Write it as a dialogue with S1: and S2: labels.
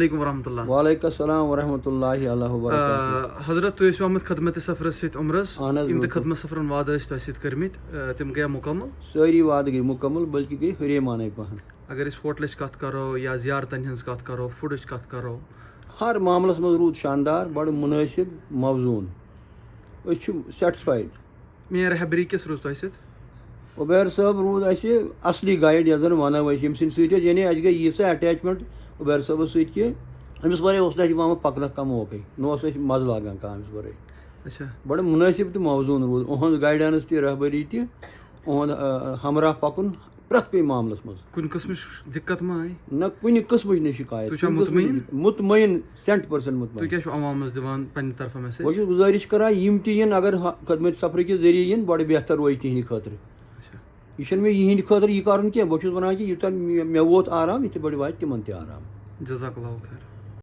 S1: علیکم ورحمۃ اللہ.
S2: وعلیکم السلام ورحمۃ اللہ وبرکاتہ.
S1: حضرت تُہۍ ٲسِو آمٕتۍ خدمتِ سفرس سۭتۍ عمرس.
S2: اہن حظ
S1: یِم تہِ خدمت سفرن وعدٕ ٲسۍ تۄہہِ سۭتۍ کٔرمٕتۍ تِم گٔیا مُکمل.
S2: سٲری وعدٕ گٔے مُکمل بلکہِ گٔے ہُریمانَے پہن.
S1: اگر أسۍ ہوٹلٕچ کتھ کرو یا زیارتن ہٕنٛز کتھ کرو فُڈٕچ کتھ کرو
S2: ہر معاملس منٛز روٗد شاندار بڑٕ مُنٲسِب موزوٗن. أسۍ چھِ سیٹٕسفایڈ.
S1: مین رہبری کِس روٗز تۄہہِ سۭتۍ؟
S2: عبیر صٲب روٗد اَسہِ اصلی گایڈ یَتھ زن ونو أسۍ ییٚمہِ سٕنٛدِ سۭتۍ أسۍ یعنی اَسہِ گٔے ییٖژاہ اٹیچمنٹ عبیر صٲبس سۭتۍ کہِ أمِس ورٲے اوس نہٕ اَسہِ یِوان پکنس کانٛہہ موقعے نہ اوس اَسہِ مزٕ لگان کانٛہہ أمِس ورٲے.
S1: اچھا.
S2: بڑٕ مُنٲسِب تہٕ موزوٗن روٗد اُہُنٛد گایڈنس تہِ رہبری تہِ اُہُنٛد ہمراہ پکُن پرٛٮ۪تھ کُنہِ معاملس منٛز.
S1: کُنہِ قٕسمٕچ دِقت ما آیہِ؟
S2: نہ کُنہِ قٕسمٕچ نہٕ شِکایت.
S1: تُہۍ چھِوا مطمعین؟
S2: مطمعین 100%
S1: تُہۍ
S2: مطمعین.
S1: کیٛاہ چھِو عوامس دِوان پننہِ طرفہٕ
S2: بہٕ
S1: میسیج؟
S2: چھُس گُزٲرِش کران یِم تہِ یِن اگر خدمت سفر کہِ ذٔریعہٕ یِن بڑٕ بہتر روزِ تِہنٛدِ خٲطرٕ. یہِ چھُنہٕ مےٚ یِہنٛدِ خٲطرٕ یہِ کرُن کینٛہہ. بہٕ چھُس ونان کہِ یوٗتاہ مےٚ ووت آرام یِتھٕے پٲٹھۍ واتہِ تِمن تہِ آرام.
S1: جزاک اللہ خیر.